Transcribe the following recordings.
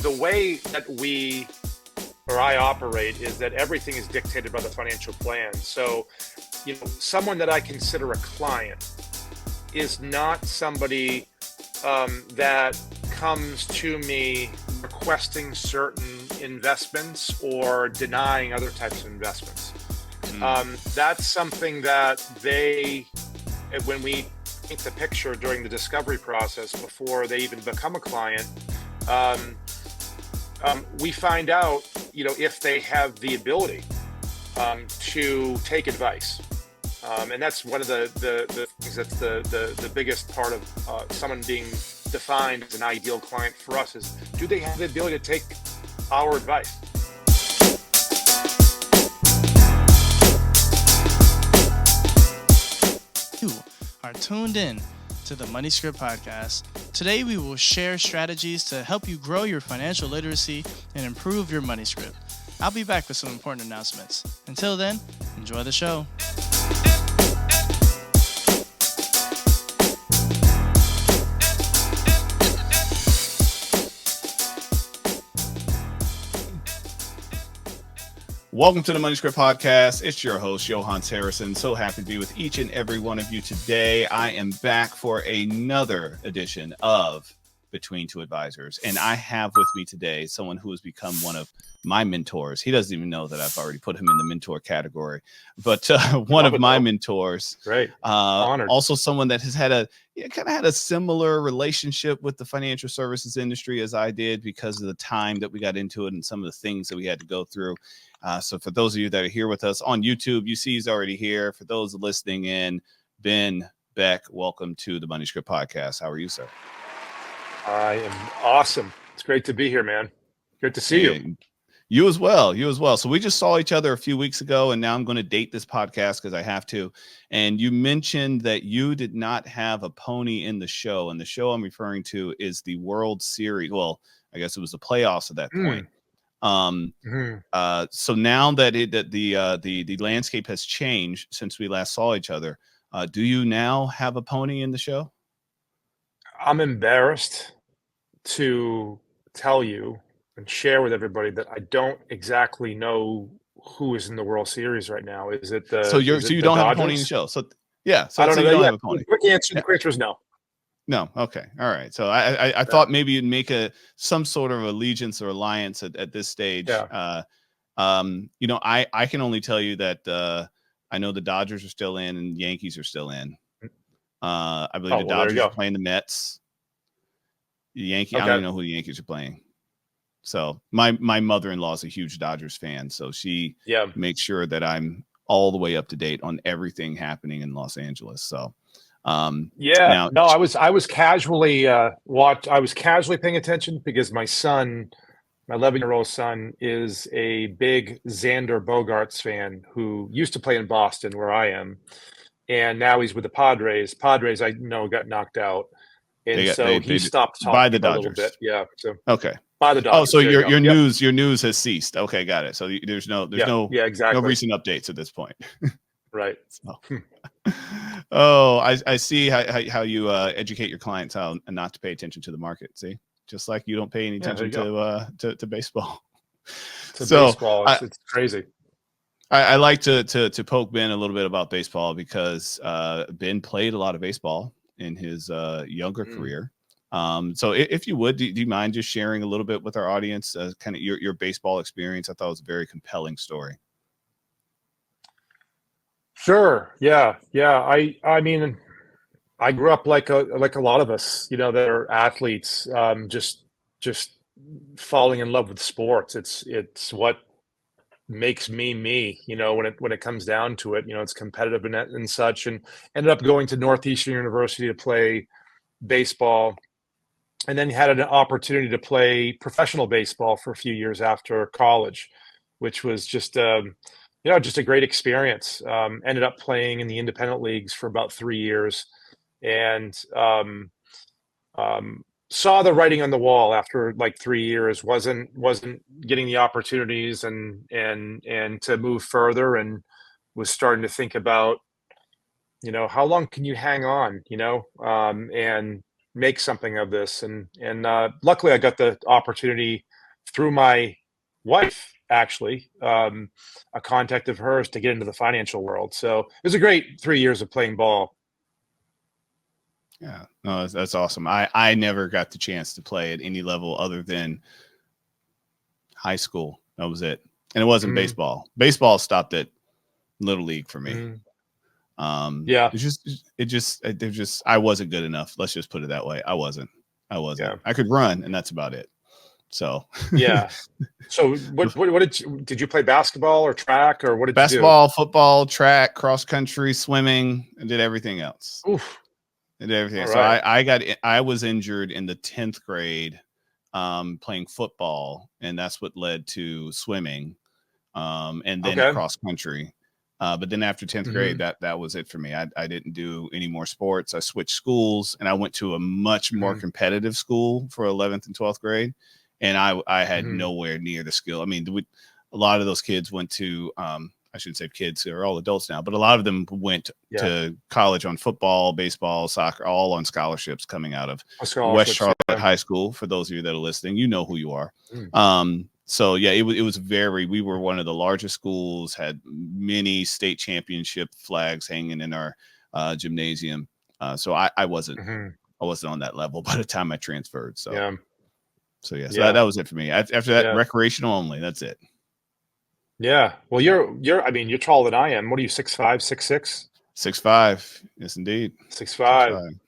the way that I operate is that everything is dictated by the financial plan. So, someone that I consider a client is not somebody that comes to me requesting certain investments or denying other types of investments. That's something that when we paint the picture during the discovery process before they even become a client, we find out, if they have the ability to take advice. And that's one of the things that's the biggest part of someone being defined as an ideal client for us is, do they have the ability to take our advice? You are tuned in to the Money Script Podcast. Today we will share strategies to help you grow your financial literacy and improve your money script. I'll be back with some important announcements. Until then, enjoy the show. Welcome to the Money Script Podcast. It's your host, Johan Harrison. So happy to be with each and every one of you today. I am back for another edition of Between Two Advisors. And I have with me today someone who has become one of my mentors. He doesn't even know that I've already put him in the mentor category, but one of my mentors. Great. Honored. Also someone that has had a similar relationship with the financial services industry as I did because of the time that we got into it and some of the things that we had to go through. So for those of you that are here with us on YouTube, you see he's already here. For those listening in, Beck, welcome to the Money Script Podcast. How are you, sir? I am awesome. It's great to be here, man. Good to see you. You as well. So we just saw each other a few weeks ago, and now I'm going to date this podcast because I have to. And you mentioned that you did not have a pony in the show, and the show I'm referring to is the World Series. Well, I guess it was the playoffs at that point. So now that the landscape has changed since we last saw each other, do you now have a pony in the show? I'm embarrassed to tell you and share with everybody that I don't exactly know who is in the World Series right now. Is it the so you don't have a pony in the show? So yeah, so I don't know. You don't have a pony. The quick answer is no. No. Okay. All right. So I thought maybe you'd make some sort of allegiance or alliance at this stage. Yeah. I can only tell you that I know the Dodgers are still in and Yankees are still in. I believe the Dodgers are playing the Mets. The Yankees. Okay. I don't even know who the Yankees are playing. So my mother-in-law is a huge Dodgers fan, so she makes sure that I'm all the way up to date on everything happening in Los Angeles. So. I was casually paying attention because my 11-year-old son is a big Xander Bogaerts fan who used to play in Boston where I am. And now he's with the Padres. Padres, I know, got knocked out. And he stopped talking by the a little Dodgers. bit. Yeah. So okay. By the Dodgers. Oh, so your news has ceased. Okay, got it. So there's no exactly. no recent updates at this point. Right. So. Oh, I see how you educate your clients how not to pay attention to the market. See, just like you don't pay any attention to baseball. Baseball, it's crazy. I like to poke Ben a little bit about baseball because Ben played a lot of baseball in his younger career. So if you would, do you mind just sharing a little bit with our audience, kind of your baseball experience? I thought it was a very compelling story. Sure. Yeah. I mean, I grew up like a lot of us, that are athletes, just falling in love with sports. It's what makes me, when it comes down to it. It's competitive and such, and ended up going to Northeastern University to play baseball, and then had an opportunity to play professional baseball for a few years after college, which was just just a great experience. Ended up playing in the independent leagues for about 3 years, and saw the writing on the wall after like 3 years. Wasn't getting the opportunities and to move further, and was starting to think about, how long can you hang on, and make something of this. And luckily I got the opportunity through my wife, actually, a contact of hers to get into the financial world. So it was a great 3 years of playing ball. Yeah, no, that's awesome. I never got the chance to play at any level other than high school. That was it. And it wasn't baseball. Baseball stopped at Little League for me. Yeah. I wasn't good enough. Let's just put it that way. I wasn't. Yeah. I could run, and that's about it. So yeah. So what did you play basketball or track, or what did basketball, football, track, cross country, swimming, and did everything else. Oof. And everything. All so right. I was injured in the 10th grade playing football, and that's what led to swimming and then cross country. But then after 10th grade, that was it for me. I didn't do any more sports. I switched schools, and I went to a much more competitive school for 11th and 12th grade. And I had nowhere near the skill. I mean, a lot of those kids went to, I shouldn't say kids, they're all adults now, but a lot of them went to college on football, baseball, soccer, all on scholarships coming out of West Charlotte High School. For those of you that are listening, you know who you are. So yeah, it was we were one of the largest schools, had many state championship flags hanging in our gymnasium. So I wasn't on that level by the time I transferred. So so that was it for me. After that, recreational only. That's it. Yeah. Well, you're taller than I am. What are you, 6'5", 6'6"? 6'5". Yes, indeed. 6'5".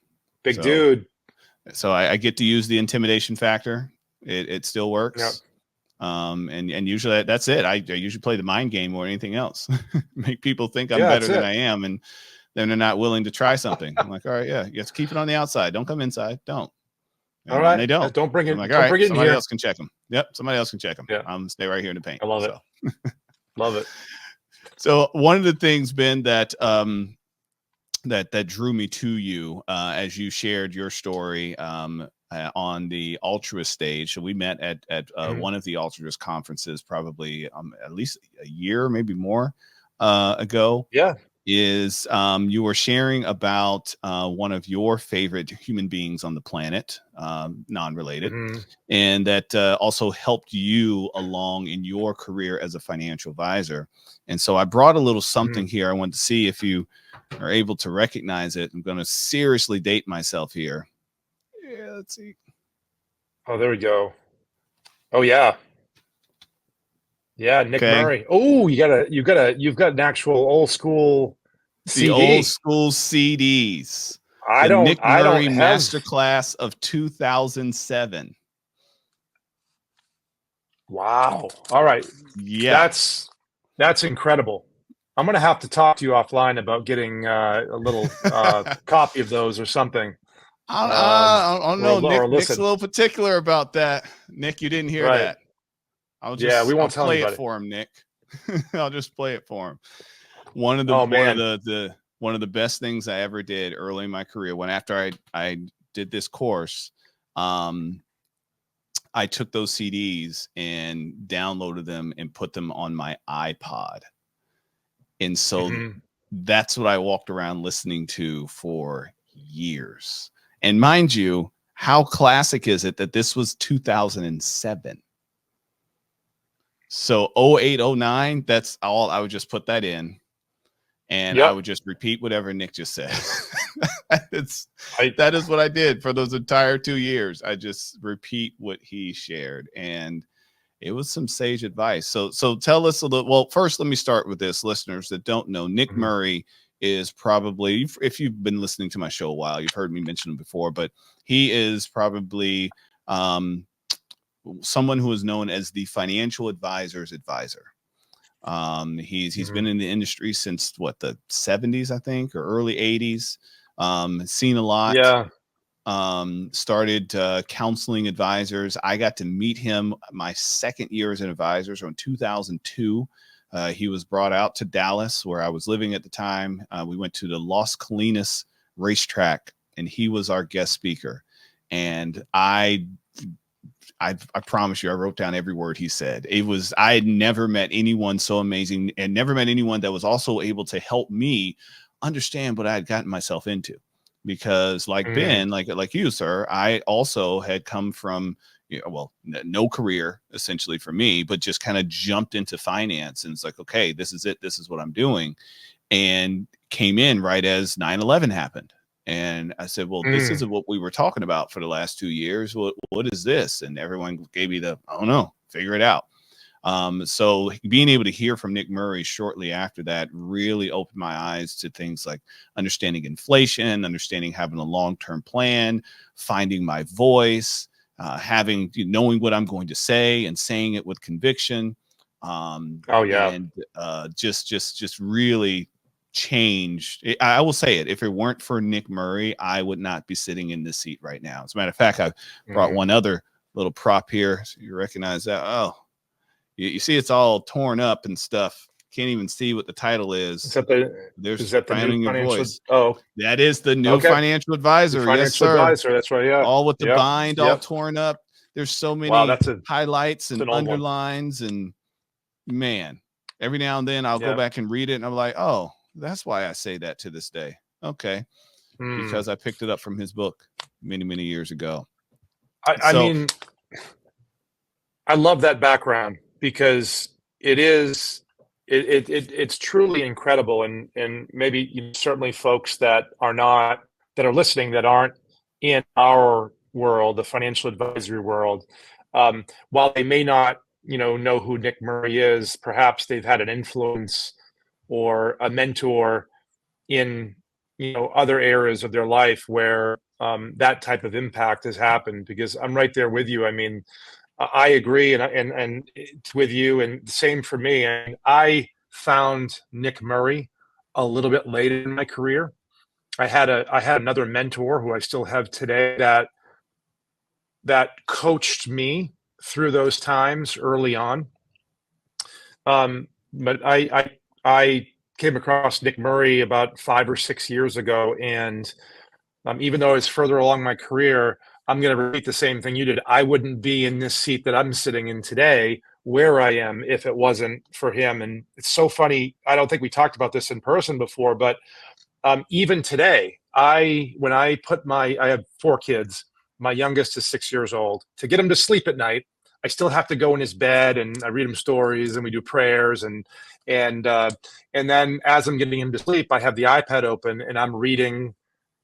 Big dude. So I get to use the intimidation factor. It still works. Yep. And usually that's it. I usually play the mind game or anything else. Make people think I'm better than I am, and then they're not willing to try something. I'm like, all right, yeah, you have to keep it on the outside. Don't come inside. Don't. All right. And they don't. Don't bring it. I'm like, don't all right, bring it somebody in else can check them. Yep, somebody else can check them. Yeah. I'm stay right here in the paint. I love it. Love it. So one of the things, Ben, that that drew me to you as you shared your story on the Altruist stage. So we met at one of the Altruist conferences, probably at least a year, maybe more ago. Yeah. Is you were sharing about one of your favorite human beings on the planet, non-related, and that also helped you along in your career as a financial advisor. And so I brought a little something here. I wanted to see if you are able to recognize it. I'm going to seriously date myself here. Yeah, let's see. Oh, there we go. Oh, yeah. Yeah, Nick Murray. Oh, you've got an actual old school CD. The old school CDs. I don't Nick Murray have Masterclass of 2007. Wow. All right. Yeah. That's incredible. I'm gonna have to talk to you offline about getting a little copy of those or something. I don't know. Nick's a little particular about that. Nick, you didn't hear that. We won't tell play anybody. It for him, Nick. I'll just play it for him. One of the best things I ever did early in my career, when after I did this course, I took those CDs and downloaded them and put them on my iPod. And so that's what I walked around listening to for years. And mind you, how classic is it that this was 2007? So 08, 09, that's all. I would just put that in, and I would just repeat whatever Nick just said. That is what I did for those entire 2 years. I just repeat what he shared, and it was some sage advice. So tell us a little. Well, first, let me start with this. Listeners that don't know, Nick Murray is probably, if you've been listening to my show a while, you've heard me mention him before, but he is probably someone who is known as the financial advisor's advisor. He's been in the industry since the 70s, I think, or early 80s. Seen a lot. Yeah. Started counseling advisors. I got to meet him my second year as an advisor, so in 2002. He was brought out to Dallas, where I was living at the time. We went to the Las Colinas racetrack, and he was our guest speaker. And I promise you, I wrote down every word he said. I had never met anyone so amazing, and never met anyone that was also able to help me understand what I had gotten myself into. Because like Ben, like you, sir, I also had come from no career essentially for me, but just kind of jumped into finance. And it's like, okay, this is it. This is what I'm doing. And came in right as 9/11 happened. And I said, well, this isn't what we were talking about for the last 2 years. What is this? And everyone gave me I don't know, figure it out. So being able to hear from Nick Murray shortly after that really opened my eyes to things like understanding inflation, understanding having a long-term plan, finding my voice, knowing what I'm going to say and saying it with conviction. And just really changed. I will say it. If it weren't for Nick Murray, I would not be sitting in this seat right now. As a matter of fact, I brought one other little prop here. So you recognize that? Oh, you see, it's all torn up and stuff. Can't even see what the title is. Is that the new financial? Voice. Oh, that is the new financial advisor. Yes, sir. Advisor. That's right. Yeah. All with the bind, all torn up. There's so many highlights and underlines, and man, every now and then I'll go back and read it, and I'm like, oh, that's why I say that to this day. Okay, because I picked it up from his book many years ago. I mean, I love that background because it's truly incredible, and maybe certainly folks that are listening that aren't in our world, the financial advisory world, while they may not know who Nick Murray is, perhaps they've had an influence or a mentor in other areas of their life where that type of impact has happened. Because I'm right there with you. I mean, I agree, and it's with you, and the same for me. And I found Nick Murray a little bit later in my career. I had another mentor who I still have today that coached me through those times early on. But I came across Nick Murray about 5 or 6 years ago, and even though I was further along my career, I'm going to repeat the same thing you did. I wouldn't be in this seat that I'm sitting in today where I am if it wasn't for him. And it's so funny. I don't think we talked about this in person before, but even today, I have 4 kids. My youngest is 6 years old. To get him to sleep at night, I still have to go in his bed and I read him stories and we do prayers and then as I'm getting him to sleep, I have the iPad open and I'm reading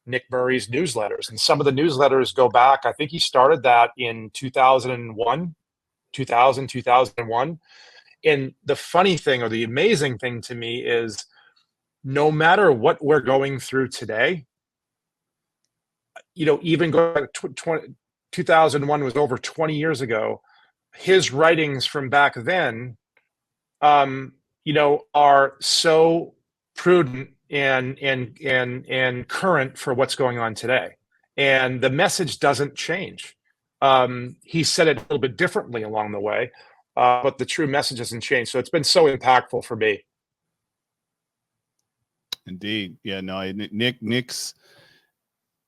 Nick Murray's newsletters. And some of the newsletters go back. I think he started that in 2001. And the funny thing, or the amazing thing to me, is no matter what we're going through today, even going back to 2001 was over 20 years ago. His writings from back then, are so prudent and current for what's going on today. And the message doesn't change. He said it a little bit differently along the way, but the true message hasn't changed. So it's been so impactful for me. Indeed. Yeah, no,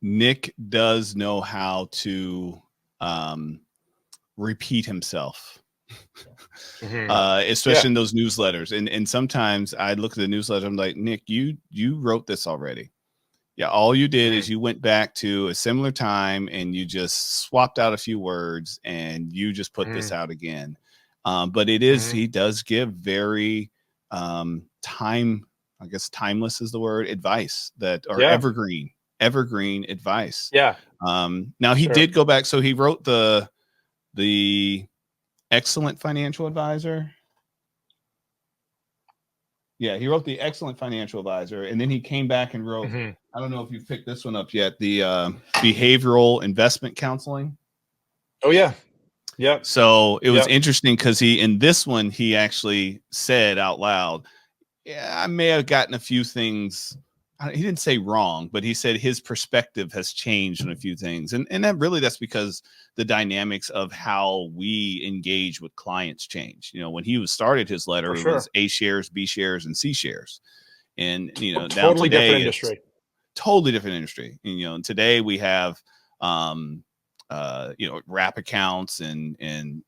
Nick does know how to repeat himself. Especially in those newsletters. And sometimes I look at the newsletter, I'm like, Nick, you wrote this already. Yeah, all you did is you went back to a similar time and you just swapped out a few words and you just put this out again. But it is, he does give very I guess timeless is the word, advice that are evergreen advice. Yeah. Now he did go back. So he wrote the Excellent Financial Advisor. Yeah, he wrote the Excellent Financial Advisor, and then he came back and wrote, I don't know if you've picked this one up yet, the Behavioral Investment Counseling. Oh, yeah. Yeah. So it was interesting because in this one, he actually said out loud, yeah, I may have gotten a few things. He didn't say wrong, but he said his perspective has changed on a few things. And that's because the dynamics of how we engage with clients change. When he started his letter, it was A shares, B shares, and C shares. And, totally different industry. Totally different industry. And, today we have, wrap accounts and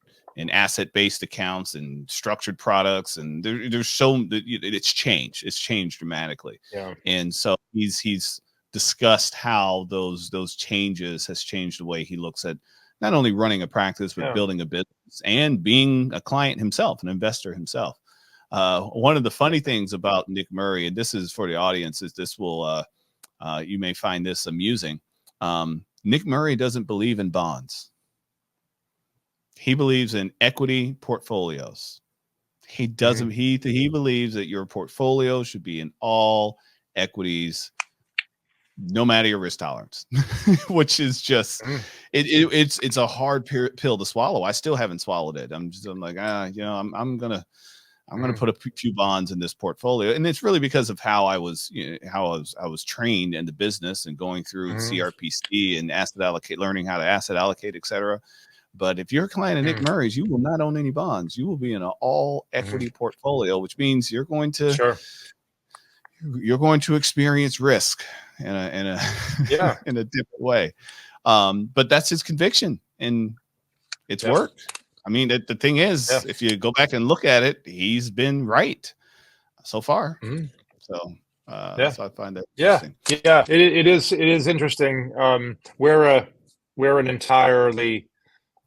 asset-based accounts and structured products, and there's it's changed dramatically. Yeah. And so he's discussed how those changes has changed the way he looks at not only running a practice, but building a business and being a client himself, an investor himself. One of the funny things about Nick Murray, and this is for the audience, is this will, you may find this amusing. Nick Murray doesn't believe in bonds. He believes in equity portfolios. He doesn't, he believes that your portfolio should be in all equities, no matter your risk tolerance, which is just, it's a hard pill to swallow. I still haven't swallowed it. I'm like, I'm going to put a few bonds in this portfolio. And it's really because of how I was, I was trained in the business and going through CRPC and learning how to asset allocate, et cetera. But if you're a client of Nick Murray's, you will not own any bonds. You will be in an all equity portfolio, which means you're going to, you're going to experience risk in a in a different way. But that's his conviction, and it's worked. I mean, the thing is, if you go back and look at it, he's been right so far. So I find that interesting. It is interesting. We're an entirely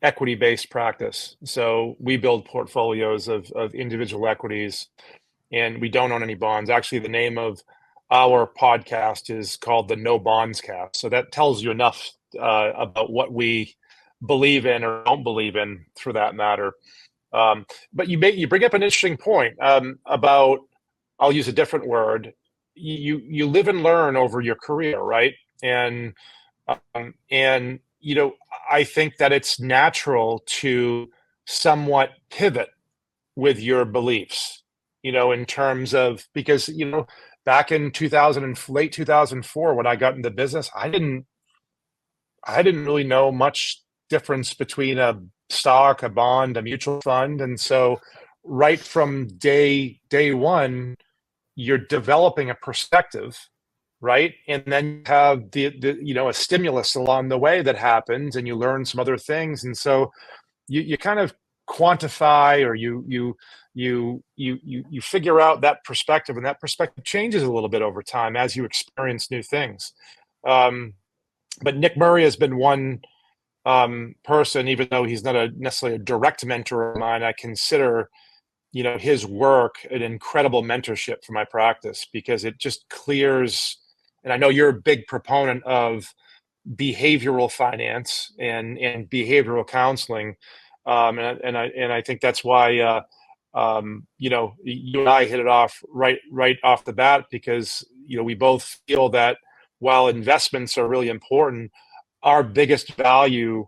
equity-based practice. So we build portfolios of individual equities, and we don't own any bonds. Actually, the name of our podcast is called the No Bonds Cast. So that tells you enough about what we believe in or don't believe in, for that matter. But you bring up an interesting point about, I'll use a different word. You live and learn over your career, right? And I think that it's natural to somewhat pivot with your beliefs, in terms of, because, back in late 2004, when I got into business, I didn't really know much difference between a stock, a bond, a mutual fund. And so right from day one, you're developing a perspective, right? And then you have a stimulus along the way that happens, and you learn some other things. And so you kind of quantify, or you figure out that perspective, and that perspective changes a little bit over time as you experience new things. But Nick Murray has been one person, even though he's not necessarily a direct mentor of mine, I consider his work an incredible mentorship for my practice, because it just clears. And I know you're a big proponent of behavioral finance and behavioral counseling, and I think that's why you and I hit it off right off the bat, because we both feel that while investments are really important, our biggest value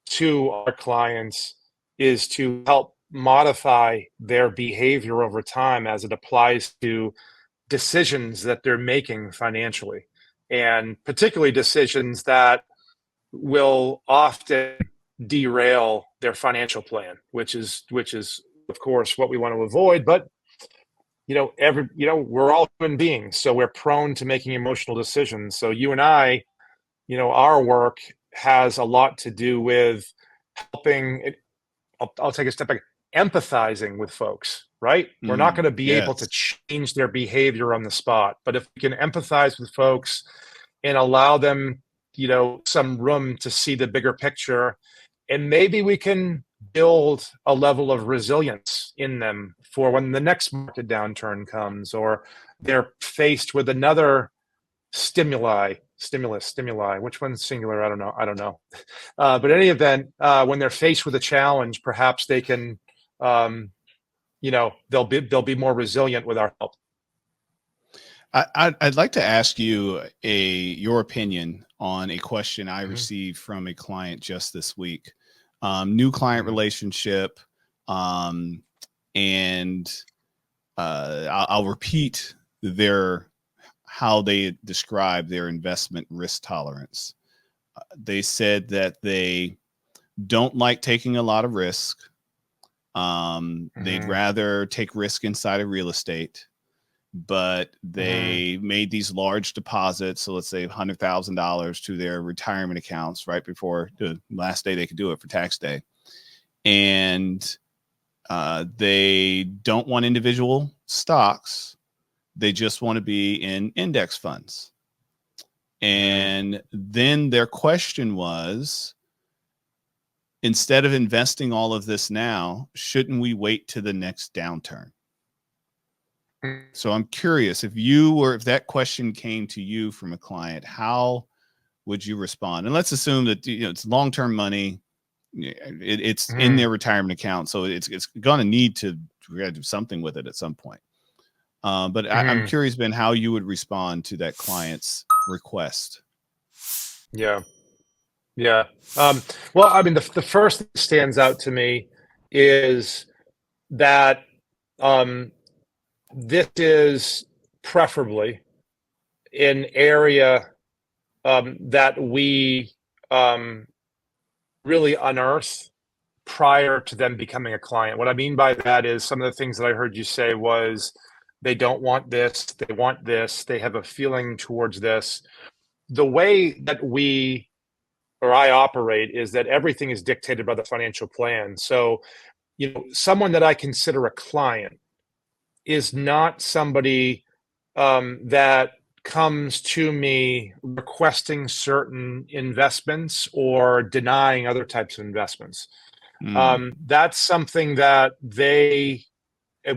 to our clients is to help modify their behavior over time as it applies to decisions that they're making financially, and particularly decisions that will often derail their financial plan, which is of course what we want to avoid. But we're all human beings, so we're prone to making emotional decisions. So you and I, our work has a lot to do with helping. I'll take a step back. Empathizing with folks, right? We're not going to be able to change their behavior on the spot, but if we can empathize with folks and allow them, some room to see the bigger picture, and maybe we can build a level of resilience in them for when the next market downturn comes, or they're faced with another stimuli, which one's singular? I don't know. But in any event, when they're faced with a challenge, perhaps they can, they'll be more resilient with our help. I'd like to ask you your opinion on a question I received from a client just this week. New client relationship, and I'll repeat how they describe their investment risk tolerance. They said that they don't like taking a lot of risk. They'd rather take risk inside of real estate, but they made these large deposits. So let's say $100,000 to their retirement accounts right before the last day they could do it for tax day. And they don't want individual stocks. They just want to be in index funds. And then their question was, instead of investing all of this now, shouldn't we wait to the next downturn? So I'm curious, if that question came to you from a client, how would you respond? And let's assume that it's long-term money. It's in their retirement account, so it's going to need to do something with it at some point. But I'm curious, Ben, how you would respond to that client's request. Yeah. Well, I mean, the first thing that stands out to me is that this is preferably an area that we really unearth prior to them becoming a client. What I mean by that is some of the things that I heard you say was they don't want this, they want this, they have a feeling towards this. The way that I operate is that everything is dictated by the financial plan. So, someone that I consider a client is not somebody that comes to me requesting certain investments or denying other types of investments. That's something that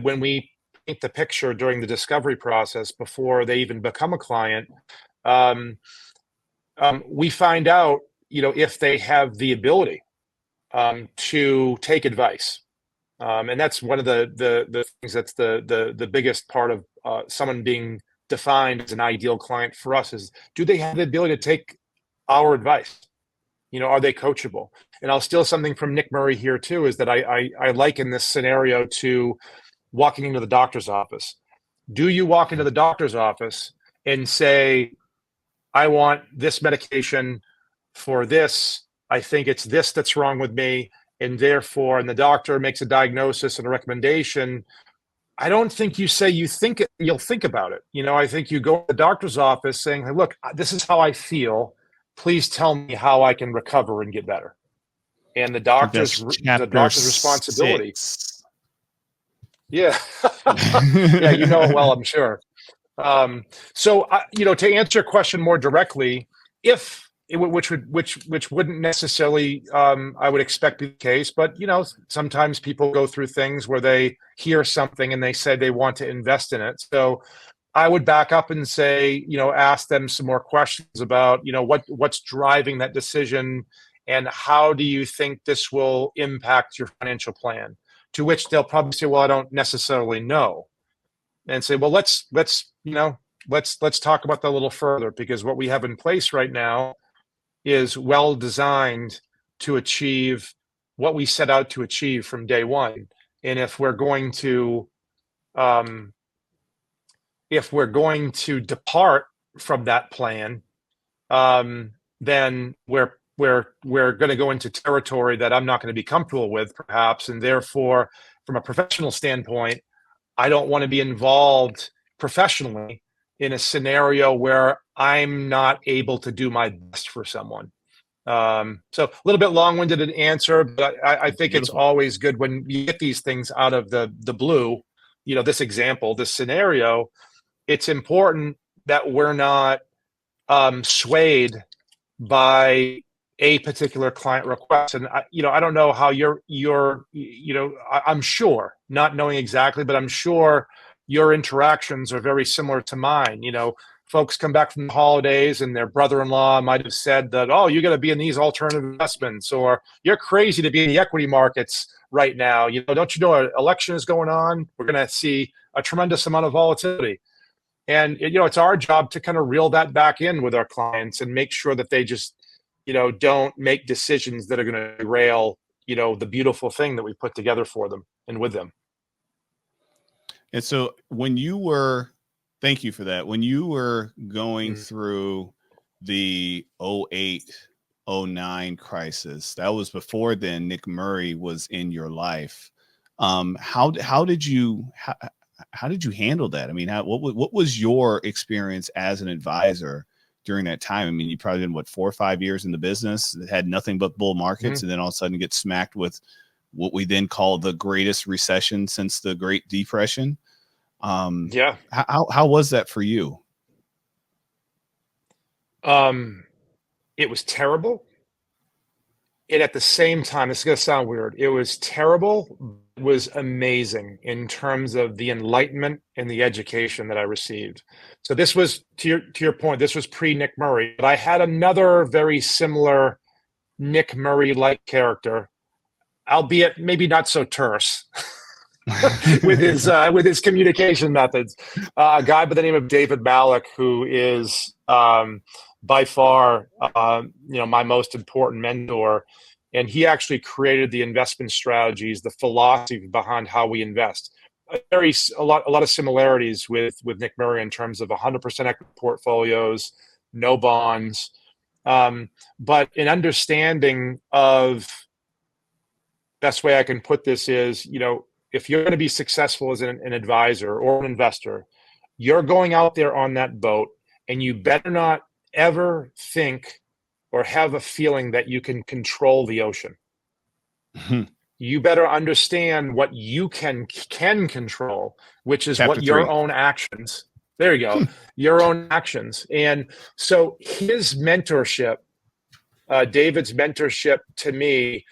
when we paint the picture during the discovery process before they even become a client, we find out, if they have the ability to take advice. And that's one of the things that's the biggest part of someone being defined as an ideal client for us is, do they have the ability to take our advice? Are they coachable? And I'll steal something from Nick Murray here too, is that I liken this scenario to walking into the doctor's office. Do you walk into the doctor's office and say, I want this medication for this, I think it's this that's wrong with me, and therefore, and the doctor makes a diagnosis and a recommendation, I don't think you say you'll think about it. I think you go to the doctor's office saying, hey, look, this is how I feel. Please tell me how I can recover and get better. And the doctor's responsibility. 6. Yeah. Yeah, you know it well, I'm sure. So, to answer your question more directly, which wouldn't necessarily, I would expect be the case, but sometimes people go through things where they hear something and they say they want to invest in it. So I would back up and say, ask them some more questions about, what's driving that decision and how do you think this will impact your financial plan? To which they'll probably say, well, I don't necessarily know. And say, well, let's talk about that a little further, because what we have in place right now is well designed to achieve what we set out to achieve from day one. And if we're going to depart from that plan, then we're going to go into territory that I'm not going to be comfortable with, perhaps, and therefore, from a professional standpoint, I don't want to be involved professionally in a scenario where I'm not able to do my best for someone. So a little bit long-winded an answer, but I think it's always good when you get these things out of the blue, this example, this scenario, it's important that we're not swayed by a particular client request. And I don't know how I'm sure, not knowing exactly, but I'm sure your interactions are very similar to mine. Folks come back from the holidays and their brother-in-law might have said that, oh, you got to be in these alternative investments, or you're crazy to be in the equity markets right now. Don't you know an election is going on? We're going to see a tremendous amount of volatility. And, it's our job to kind of reel that back in with our clients and make sure that they just, don't make decisions that are going to derail, the beautiful thing that we put together for them and with them. And so thank you for that. When you were going through the 08, 09 crisis, that was before then Nick Murray was in your life. How did you handle that? I mean, what was your experience as an advisor during that time? I mean, you probably been 4 or 5 years in the business that had nothing but bull markets, and then all of a sudden get smacked with what we then call the greatest recession since the Great Depression. How was that for you? It was terrible. And at the same time, this is going to sound weird. It was terrible. It was amazing in terms of the enlightenment and the education that I received. So this was to your point. This was pre Nick Murray, but I had another very similar Nick Murray-like character, albeit maybe not so terse, with his communication methods. A guy by the name of David Malik, who is by far my most important mentor, and he actually created the investment strategies, the philosophy behind how we invest. A lot of similarities with Nick Murray in terms of 100% equity portfolios, no bonds, but an understanding of, best way I can put this is, if you're going to be successful as an advisor or an investor, you're going out there on that boat, and you better not ever think or have a feeling that you can control the ocean. You better understand what you can control, which is Chapter your 3. own actions. There you go. Your own actions. And so his mentorship, David's mentorship to me,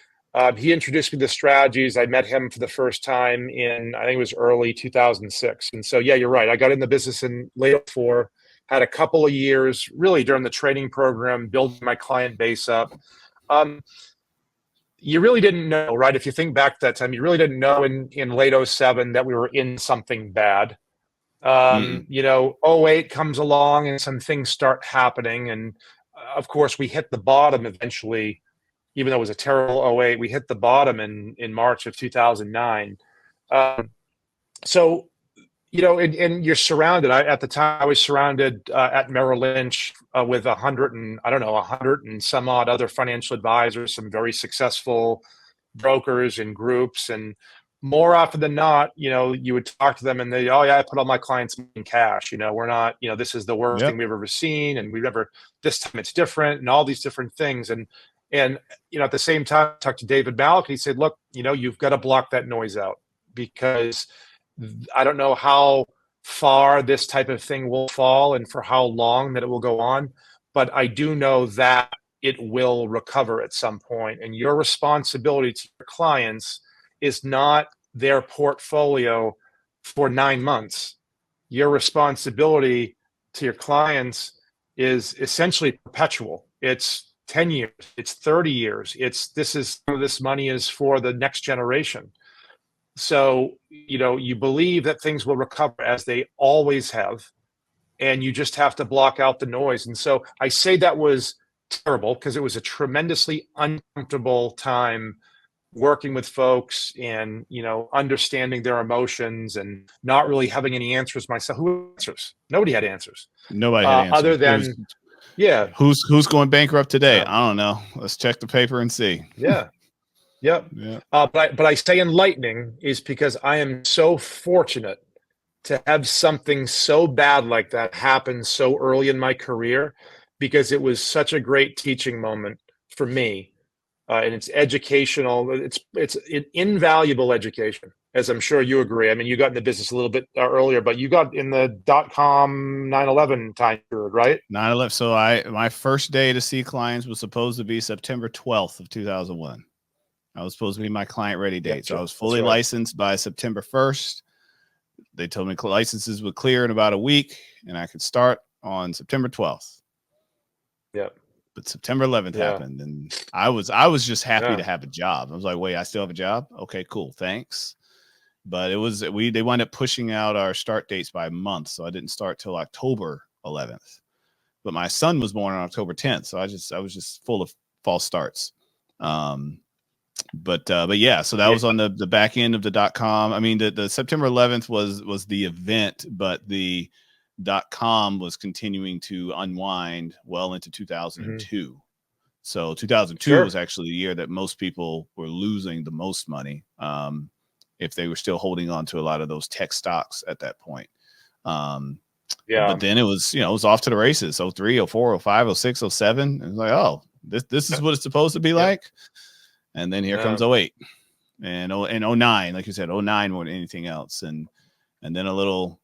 he introduced me to strategies. I met him for the first time in, I think it was early 2006. And so, yeah, you're right. I got in the business in late 2004, had a couple of years really during the training program, building my client base up. You really didn't know, right? If you think back to that time, you really didn't know in late 2007 that we were in something bad. 2008 comes along and some things start happening. And of course, we hit the bottom eventually. Even though it was a terrible 2008, we hit the bottom in March of 2009. And you're surrounded. At the time, I was surrounded at Merrill Lynch with 100 and some odd other financial advisors, some very successful brokers and groups. And more often than not, you would talk to them and they, oh yeah, I put all my clients in cash. We're not, this is the worst thing we've ever seen, and this time it's different, and all these different things. And at the same time, I talked to David Malik, and he said, look, you've got to block that noise out, because I don't know how far this type of thing will fall and for how long that it will go on, but I do know that it will recover at some point. And your responsibility to your clients is not their portfolio for 9 months. Your responsibility to your clients is essentially perpetual. It's 10 years, it's 30 years. This money is for the next generation. So, you believe that things will recover as they always have, and you just have to block out the noise. And so I say that was terrible because it was a tremendously uncomfortable time working with folks and, understanding their emotions and not really having any answers myself. Who answers? Nobody had answers. Nobody had answers. Other than, who's going bankrupt today? I don't know. Let's check the paper and see. Yeah. Yep. Yeah. But I say enlightening is because I am so fortunate to have something so bad like that happen so early in my career, because it was such a great teaching moment for me. And it's educational. It's an invaluable education, as I'm sure you agree. I mean, you got in the business a little bit earlier, but you got in the .com 9/11 time period, right? 9/11. So my first day to see clients was supposed to be September 12th of 2001. I was supposed to be my client ready date. Yep, so I was fully licensed by September 1st. They told me licenses would clear in about a week and I could start on September 12th. Yep. But September 11th happened, and I was just happy to have a job. I was like, wait, I still have a job? Okay, cool. Thanks. But they wound up pushing out our start dates by a month. So I didn't start till October 11th, but my son was born on October 10th. So I was just full of false starts. But yeah, so that was on the back end of the .com. I mean, the September 11th was the event, but the .com was continuing to unwind well into 2002. Mm-hmm. So 2002 was actually the year that most people were losing the most money, if they were still holding on to a lot of those tech stocks at that point. But then it was off to the races. 03, 04, 05, 06, 07. It was like, oh, this is what it's supposed to be like. And then here comes 08 and 09, like you said, 09 more than anything else. And then a little,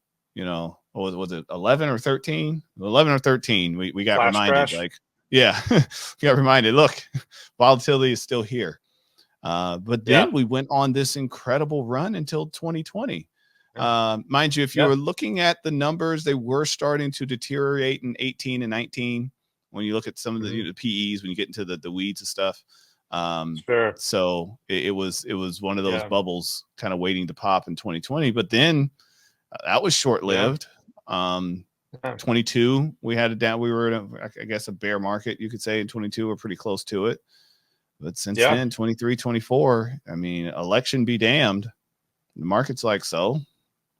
was it 11 or 13? 11 or 13. We got Flash reminded crash. like, Yeah. Got reminded, look, volatility is still here. But then we went on this incredible run until 2020. Mind you, if you were looking at the numbers, they were starting to deteriorate in 18 and 19. When you look at some of the PEs, when you get into the weeds and stuff. So it was one of those bubbles kind of waiting to pop in 2020, but then that was short-lived. 22, we had it down. We were in I guess a bear market, you could say. In 22, we're pretty close to it. But since then, 23, 24, I mean, election be damned. The market's like, so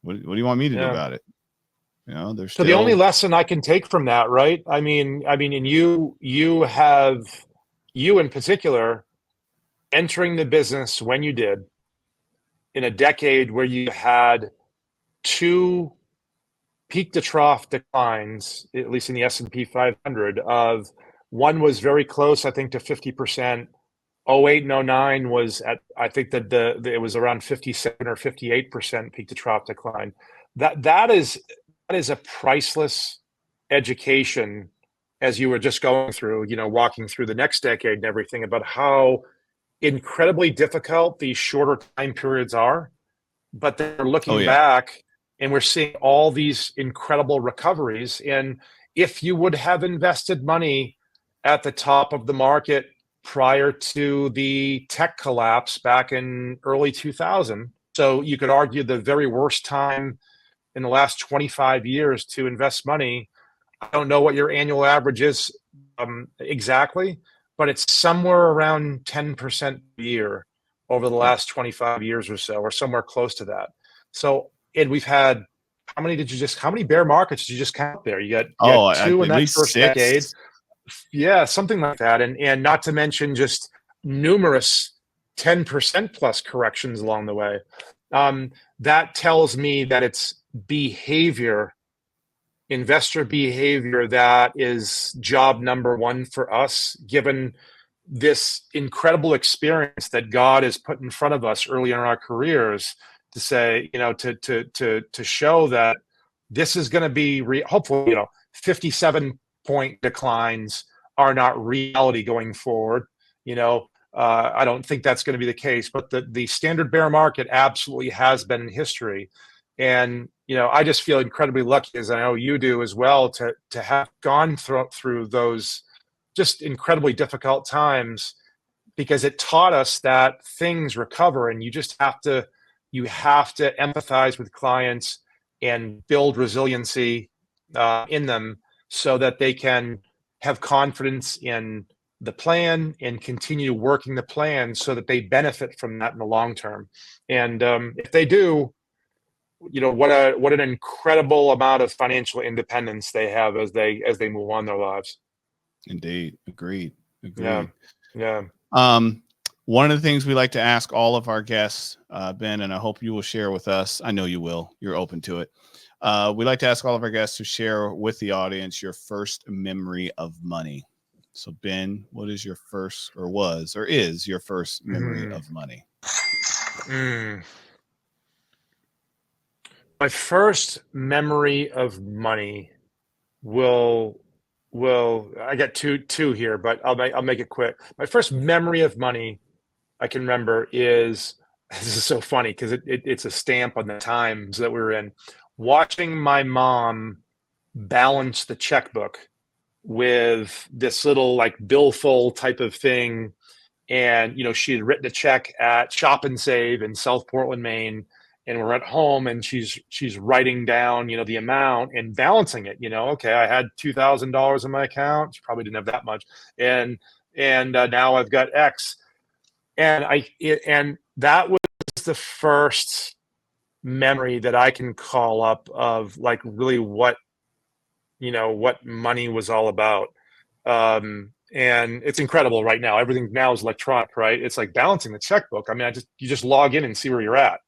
what do you want me to do about it? You know, there's so the only lesson I can take from that, right? I mean, and you in particular, entering the business when you did in a decade where you had 2 peak to trough declines, at least in the S&P 500, of one was very close, I think, to 50%. 08 and 09 was at, I think that it was around 57 or 58% peak to trough decline. That is a priceless education, as you were just going through, you know, walking through the next decade and everything, about how incredibly difficult these shorter time periods are. But they're looking back, and we're seeing all these incredible recoveries. And if you would have invested money at the top of the market prior to the tech collapse back in early 2000, so you could argue the very worst time in the last 25 years to invest money. I don't know what your annual average is exactly, but it's somewhere around 10% a year over the last 25 years or so, or somewhere close to that. So, and we've had, how many bear markets did you just count there? You got 2 in that first decade. Yeah, something like that. And not to mention just numerous 10% plus corrections along the way. That tells me that it's behavior, investor behavior, that is job number one for us, given this incredible experience that God has put in front of us early in our careers, to say, you know, to show that this is going to be hopefully, you know, 57-point declines are not reality going forward. You know, I don't think that's going to be the case, but the standard bear market absolutely has been in history. And, you know, I just feel incredibly lucky, as I know you do as well, to have gone through those just incredibly difficult times, because it taught us that things recover, and you have to empathize with clients and build resiliency in them, so that they can have confidence in the plan and continue working the plan, so that they benefit from that in the long term. And if they do, you know, what an incredible amount of financial independence they have as they move on their lives. Indeed. Agreed. Yeah. One of the things we like to ask all of our guests, Ben, and I hope you will share with us, I know you will, you're open to it. We like to ask all of our guests to share with the audience your first memory of money. So, Ben, what is your first, or was, or is your first memory of money? My first memory of money will I got two here, but I'll make it quick. My first memory of money I can remember is, this is so funny because it's a stamp on the times that we were in, watching my mom balance the checkbook with this little like billfold type of thing. And, you know, she had written a check at Shop and Save in South Portland, Maine, and we're at home, and she's writing down, you know, the amount and balancing it. You know, okay, I had $2,000 in my account. She probably didn't have that much, and now I've got X, and that was the first memory that I can call up of like really what money was all about. And it's incredible right now. Everything now is electronic, right? It's like balancing the checkbook. I mean, you just log in and see where you're at.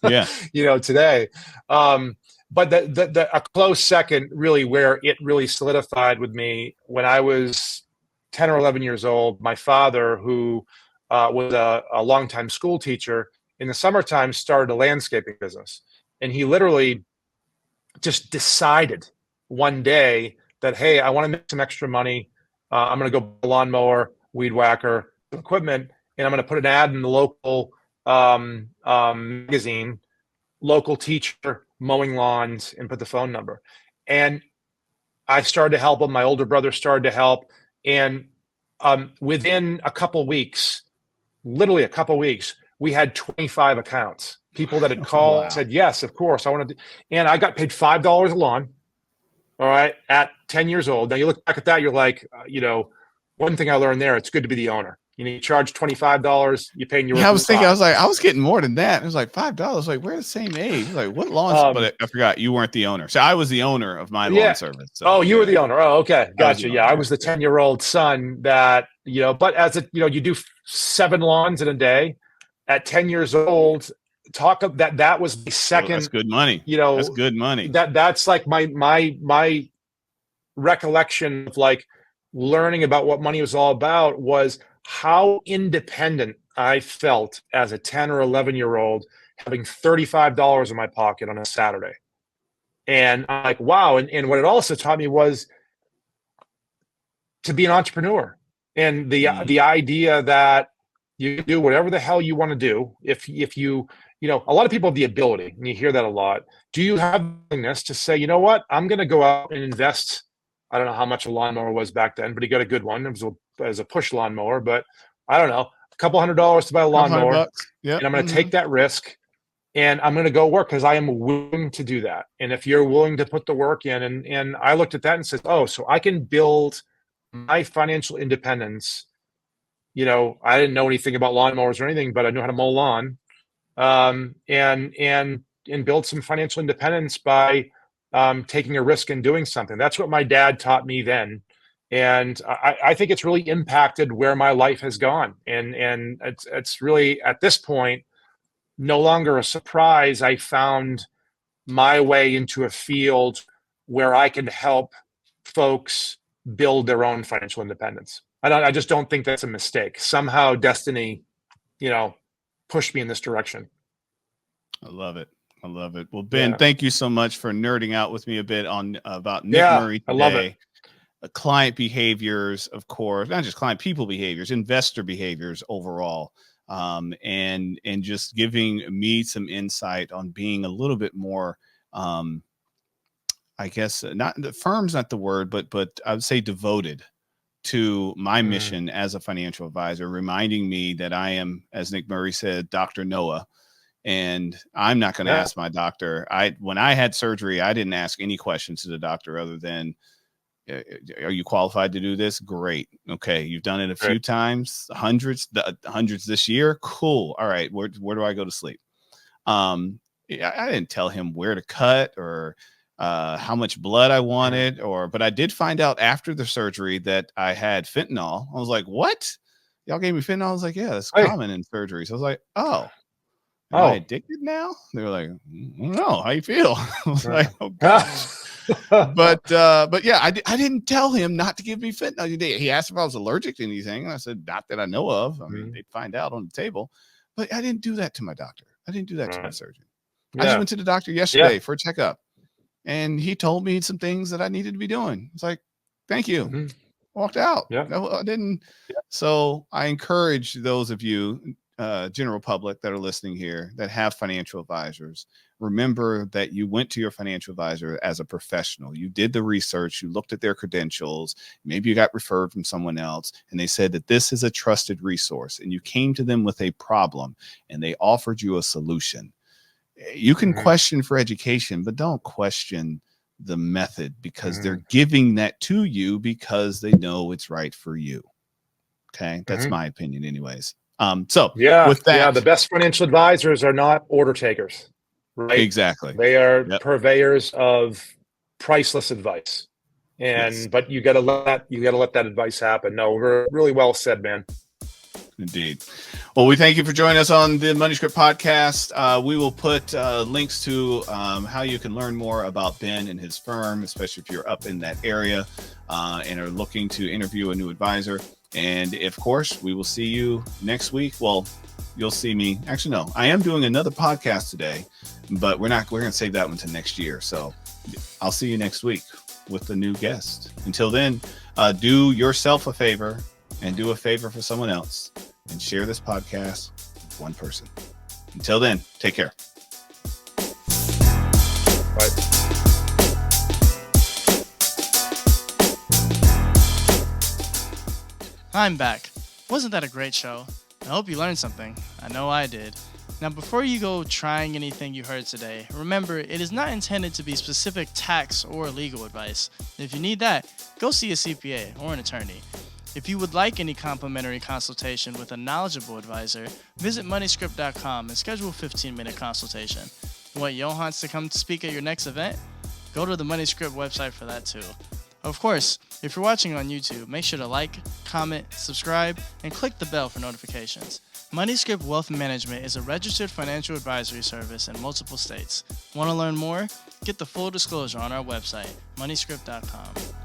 Yeah. You know, today. But a close second, really, where it really solidified with me, when I was 10 or 11 years old, my father, who was a longtime school teacher, in the summertime started a landscaping business. And he literally just decided one day that, hey, I want to make some extra money. I'm going to go buy a lawnmower, weed whacker, equipment, and I'm going to put an ad in the local magazine, local teacher mowing lawns, and put the phone number. And I started to help him. My older brother started to help. And within a couple weeks, literally a couple weeks, we had 25 accounts. People that had called said, yes, of course, I want to. And I got paid $5 a lawn. All right. At 10 years old. Now you look back at that, you're like, one thing I learned there, it's good to be the owner. You charge $25, you're paying your. Yeah, I was thinking, I was getting more than that. It was like $5. Like, we're the same age. Like, what lawn? But I forgot you weren't the owner. So I was the owner of my lawn service. So, you were the owner. Oh, okay. Gotcha. I was the 10-year-old son that, but as you do 7 lawns in a day at 10 years old. That was the second. That's good money. That's good money. That's like my recollection of like learning about what money was all about was how independent I felt as a 10 or 11-year-old having $35 in my pocket on a Saturday. And I'm like, wow. And what it also taught me was to be an entrepreneur, and the idea that you do whatever the hell you want to do. If you a lot of people have the ability, and you hear that a lot. Do you have the willingness to say, you know what, I'm going to go out and invest? I don't know how much a lawnmower was back then, but he got a good one. It was a push lawnmower, but I don't know, a couple $100 to buy a lawnmower. Yep. And I'm going to take that risk, and I'm going to go work because I am willing to do that. And if you're willing to put the work in, and I looked at that and said, oh, so I can build my financial independence. I didn't know anything about lawnmowers or anything, but I knew how to mow lawn, and build some financial independence by taking a risk and doing something. That's what my dad taught me then. And I think it's really impacted where my life has gone. And it's really, at this point, no longer a surprise. I found my way into a field where I can help folks build their own financial independence. I just don't think that's a mistake. Somehow destiny, pushed me in this direction. I love it. Well, Ben, thank you so much for nerding out with me a bit about Nick Murray today. I love it. Client behaviors, of course, not just client, people behaviors, investor behaviors overall, and just giving me some insight on being a little bit more, I guess, not the firm's not the word, but I would say devoted to my mission as a financial advisor, reminding me that I am, as Nick Murray said, Dr. Noah. And I'm not going to ask my doctor. When I had surgery, I didn't ask any questions to the doctor other than, are you qualified to do this? Great. Okay. You've done it a few times, hundreds this year. Cool. All right. Where do I go to sleep? I didn't tell him where to cut or how much blood I wanted, but I did find out after the surgery that I had fentanyl. I was like, what? Y'all gave me fentanyl? I was like, yeah, that's common in surgery. So I was like, oh. Am I addicted now? They were like, I don't know. How you feel? I was like, oh gosh. but yeah, I didn't tell him not to give me fentanyl. He asked if I was allergic to anything. And I said, not that I know of. I mean, they'd find out on the table. But I didn't do that to my doctor. I didn't do that to my surgeon. I just went to the doctor yesterday for a checkup. And he told me some things that I needed to be doing. It's like, thank you. Walked out. No, I didn't. So I encourage those of you, general public that are listening here that have financial advisors, remember that you went to your financial advisor as a professional. You did the research, you looked at their credentials, maybe you got referred from someone else, and they said that this is a trusted resource, and you came to them with a problem and they offered you a solution. You can question for education, but don't question the method, because they're giving that to you because they know it's right for you. Okay. That's my opinion anyways. With that, the best financial advisors are not order takers, right? Exactly. They are purveyors of priceless advice. But you got to let that advice happen. No, we're really well said, man. Indeed. Well, we thank you for joining us on the Money Script podcast. We will put links to how you can learn more about Ben and his firm, especially if you're up in that area and are looking to interview a new advisor. And of course, we will see you next week. Well, you'll see me. Actually, no, I am doing another podcast today, but we're going to save that one to next year. So I'll see you next week with a new guest. Until then, Do yourself a favor and do a favor for someone else and share this podcast with one person. Until then, take care. Bye. I'm back. Wasn't that a great show? I hope you learned something. I know I did. Now, before you go trying anything you heard today, remember, it is not intended to be specific tax or legal advice. If you need that, go see a CPA or an attorney. If you would like any complimentary consultation with a knowledgeable advisor, visit moneyscript.com and schedule a 15-minute consultation. Want Johans to come speak at your next event? Go to the MoneyScript website for that too. Of course, if you're watching on YouTube, make sure to like, comment, subscribe, and click the bell for notifications. MoneyScript Wealth Management is a registered financial advisory service in multiple states. Want to learn more? Get the full disclosure on our website, moneyscript.com.